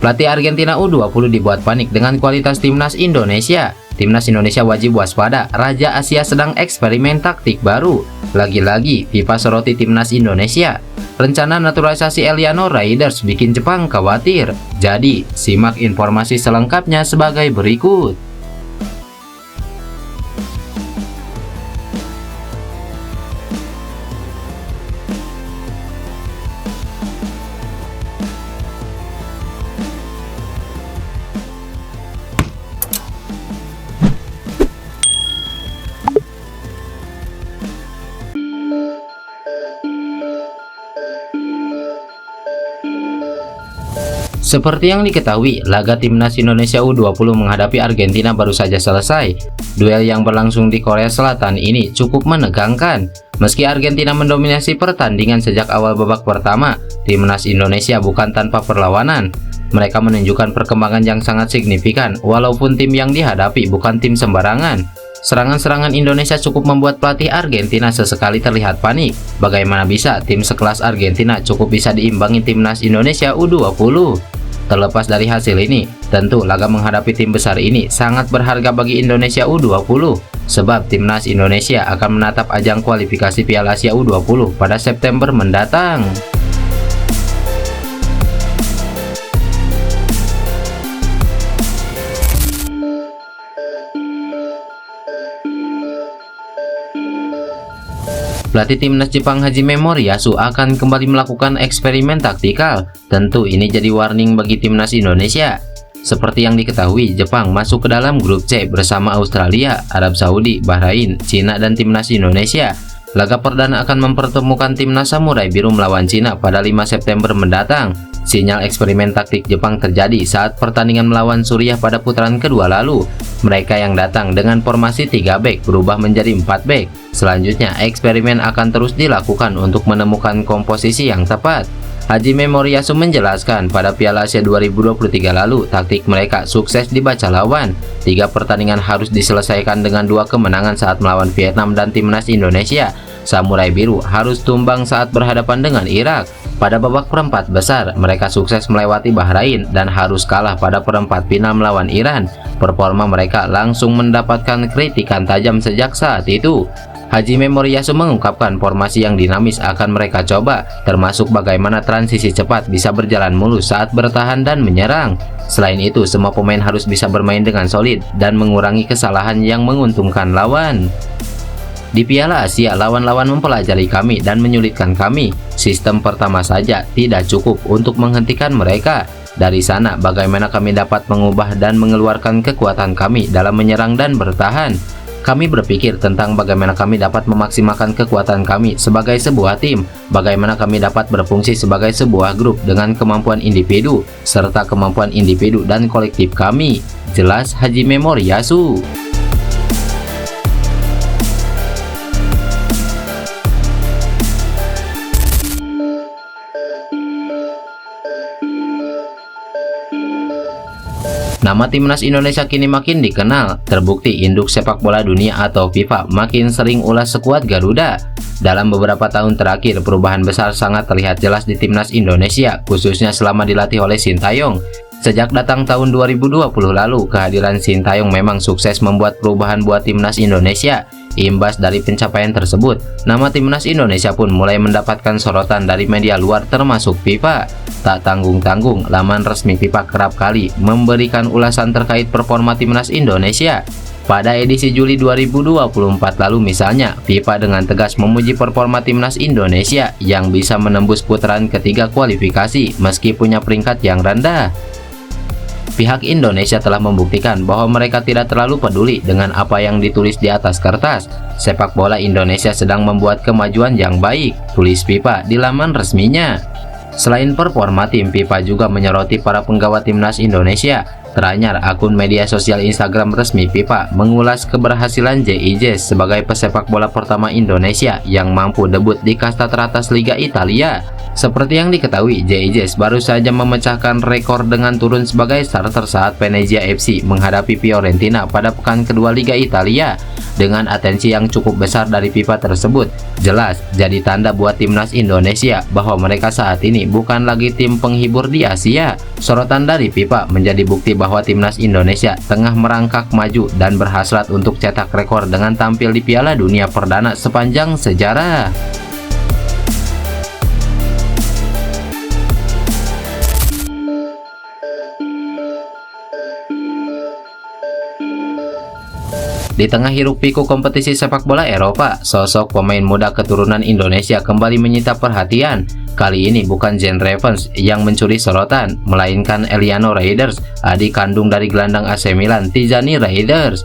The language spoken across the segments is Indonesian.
Pelatih Argentina U20 dibuat panik dengan kualitas timnas Indonesia. Timnas Indonesia wajib waspada, Raja Asia sedang eksperimen taktik baru. Lagi-lagi FIFA soroti timnas Indonesia. Rencana naturalisasi Eliano Raiders bikin Jepang khawatir. Jadi, simak informasi selengkapnya sebagai berikut. Seperti yang diketahui, laga timnas Indonesia U20 menghadapi Argentina baru saja selesai. Duel yang berlangsung di Korea Selatan ini cukup menegangkan. Meski Argentina mendominasi pertandingan sejak awal babak pertama, timnas Indonesia bukan tanpa perlawanan. Mereka menunjukkan perkembangan yang sangat signifikan, walaupun tim yang dihadapi bukan tim sembarangan. Serangan-serangan Indonesia cukup membuat pelatih Argentina sesekali terlihat panik. Bagaimana bisa tim sekelas Argentina cukup bisa diimbangi timnas Indonesia U20? Terlepas dari hasil ini, tentu laga menghadapi tim besar ini sangat berharga bagi Indonesia U20, sebab timnas Indonesia akan menatap ajang kualifikasi Piala Asia U20 pada September mendatang. Pelatih timnas Jepang Hajime Moriyasu akan kembali melakukan eksperimen taktikal. Tentu ini jadi warning bagi timnas Indonesia. Seperti yang diketahui, Jepang masuk ke dalam grup C bersama Australia, Arab Saudi, Bahrain, Cina, dan timnas Indonesia. Laga perdana akan mempertemukan timnas Samurai Biru melawan Cina pada 5 September mendatang. Sinyal eksperimen taktik Jepang terjadi saat pertandingan melawan Suriah pada putaran kedua lalu. Mereka yang datang dengan formasi 3 back berubah menjadi 4 back. Selanjutnya, eksperimen akan terus dilakukan untuk menemukan komposisi yang tepat. Hajime Moriyasu menjelaskan pada Piala Asia 2023 lalu, taktik mereka sukses dibaca lawan. 3 pertandingan harus diselesaikan dengan 2 kemenangan saat melawan Vietnam dan timnas Indonesia. Samurai Biru harus tumbang saat berhadapan dengan Irak. Pada babak perempat besar, mereka sukses melewati Bahrain dan harus kalah pada perempat final melawan Iran. Performa mereka langsung mendapatkan kritikan tajam sejak saat itu. Hajime Moriyasu mengungkapkan formasi yang dinamis akan mereka coba, termasuk bagaimana transisi cepat bisa berjalan mulus saat bertahan dan menyerang. Selain itu, semua pemain harus bisa bermain dengan solid dan mengurangi kesalahan yang menguntungkan lawan. Di Piala Asia, lawan-lawan mempelajari kami dan menyulitkan kami. Sistem pertama saja tidak cukup untuk menghentikan mereka. Dari sana, bagaimana kami dapat mengubah dan mengeluarkan kekuatan kami dalam menyerang dan bertahan. Kami berpikir tentang bagaimana kami dapat memaksimalkan kekuatan kami sebagai sebuah tim, bagaimana kami dapat berfungsi sebagai sebuah grup dengan kemampuan individu, serta kemampuan individu dan kolektif kami. Jelas Hajime Moriyasu. Nama timnas Indonesia kini makin dikenal. Terbukti induk sepak bola dunia atau FIFA makin sering ulas skuad Garuda. Dalam beberapa tahun terakhir, perubahan besar sangat terlihat jelas di timnas Indonesia, khususnya selama dilatih oleh Sintayong. Sejak datang tahun 2020 lalu, kehadiran Sintayong memang sukses membuat perubahan buat timnas Indonesia. Imbas dari pencapaian tersebut, nama timnas Indonesia pun mulai mendapatkan sorotan dari media luar termasuk FIFA. Tak tanggung-tanggung, laman resmi FIFA kerap kali memberikan ulasan terkait performa timnas Indonesia. Pada edisi Juli 2024 lalu misalnya, FIFA dengan tegas memuji performa timnas Indonesia yang bisa menembus putaran ketiga kualifikasi meski punya peringkat yang rendah. Pihak Indonesia telah membuktikan bahwa mereka tidak terlalu peduli dengan apa yang ditulis di atas kertas. Sepak bola Indonesia sedang membuat kemajuan yang baik, tulis FIFA di laman resminya. Selain performa tim, FIFA juga menyoroti para penggawa timnas Indonesia. Teranyar, akun media sosial Instagram resmi FIFA mengulas keberhasilan JIJ sebagai pesepak bola pertama Indonesia yang mampu debut di kasta teratas Liga Italia. Seperti yang diketahui, JIJ baru saja memecahkan rekor dengan turun sebagai starter saat Venezia FC menghadapi Fiorentina pada pekan kedua Liga Italia. Dengan atensi yang cukup besar dari FIFA tersebut, jelas jadi tanda buat timnas Indonesia bahwa mereka saat ini bukan lagi tim penghibur di Asia. Sorotan dari FIFA menjadi bukti bahwa timnas Indonesia tengah merangkak maju dan berhasrat untuk cetak rekor dengan tampil di Piala Dunia perdana sepanjang sejarah. Di tengah hiruk-pikuk kompetisi sepak bola Eropa, sosok pemain muda keturunan Indonesia kembali menyita perhatian. Kali ini bukan Jen Revens yang mencuri sorotan, melainkan Eliano Reyders, adik kandung dari gelandang AC Milan Tijani Reyders.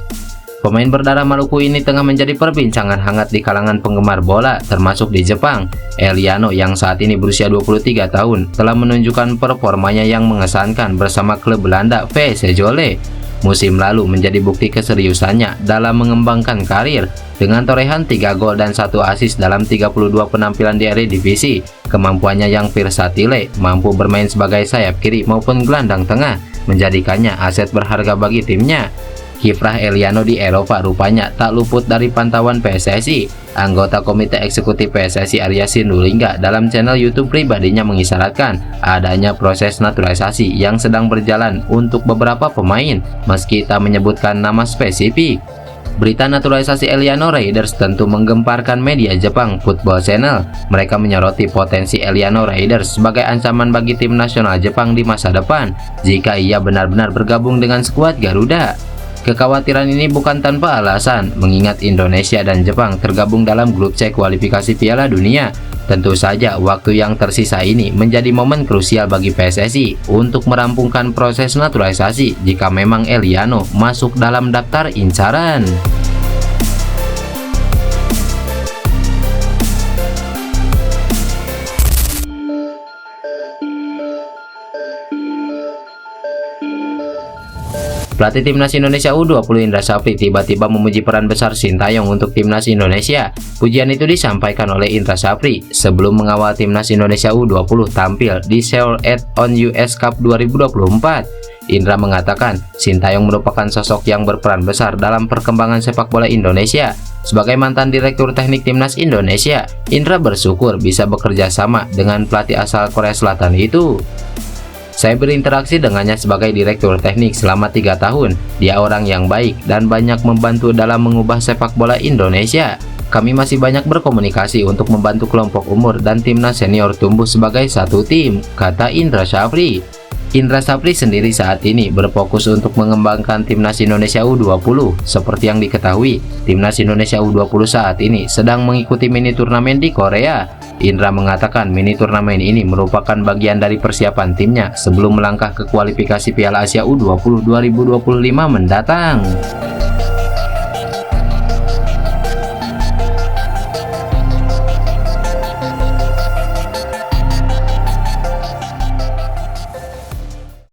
Pemain berdarah Maluku ini tengah menjadi perbincangan hangat di kalangan penggemar bola, termasuk di Jepang. Eliano yang saat ini berusia 23 tahun telah menunjukkan performanya yang mengesankan bersama klub Belanda VS Zwolle. Musim lalu menjadi bukti keseriusannya dalam mengembangkan karir. Dengan torehan 3 gol dan 1 assist dalam 32 penampilan di Eredivisie, kemampuannya yang versatile, mampu bermain sebagai sayap kiri maupun gelandang tengah, menjadikannya aset berharga bagi timnya. Kiprah Eliano di Eropa rupanya tak luput dari pantauan PSSI. Anggota Komite Eksekutif PSSI Arya Sinulinga dalam channel YouTube pribadinya mengisyaratkan adanya proses naturalisasi yang sedang berjalan untuk beberapa pemain, meski tak menyebutkan nama spesifik. Berita naturalisasi Eliano Reyders tentu menggemparkan media Jepang Football Channel. Mereka menyoroti potensi Eliano Reyders sebagai ancaman bagi tim nasional Jepang di masa depan jika ia benar-benar bergabung dengan skuad Garuda. Kekhawatiran ini bukan tanpa alasan, mengingat Indonesia dan Jepang tergabung dalam grup C kualifikasi Piala Dunia. Tentu saja waktu yang tersisa ini menjadi momen krusial bagi PSSI untuk merampungkan proses naturalisasi jika memang Eliano masuk dalam daftar incaran. Pelatih Timnas Indonesia U20 Indra Syafri tiba-tiba memuji peran besar Sintayong untuk Timnas Indonesia. Pujian itu disampaikan oleh Indra Syafri sebelum mengawal Timnas Indonesia U20 tampil di Seoul On US Cup 2024. Indra mengatakan Sintayong merupakan sosok yang berperan besar dalam perkembangan sepak bola Indonesia. Sebagai mantan Direktur Teknik Timnas Indonesia, Indra bersyukur bisa bekerja sama dengan pelatih asal Korea Selatan itu. Saya berinteraksi dengannya sebagai direktur teknik selama 3 tahun. Dia orang yang baik dan banyak membantu dalam mengubah sepak bola Indonesia. Kami masih banyak berkomunikasi untuk membantu kelompok umur dan timnas senior tumbuh sebagai satu tim, kata Indra Syafri. Indra Syafri sendiri saat ini berfokus untuk mengembangkan Timnas Indonesia U20. Seperti yang diketahui, Timnas Indonesia U20 saat ini sedang mengikuti mini turnamen di Korea. Indra mengatakan mini turnamen ini merupakan bagian dari persiapan timnya sebelum melangkah ke kualifikasi Piala Asia U20 2025 mendatang.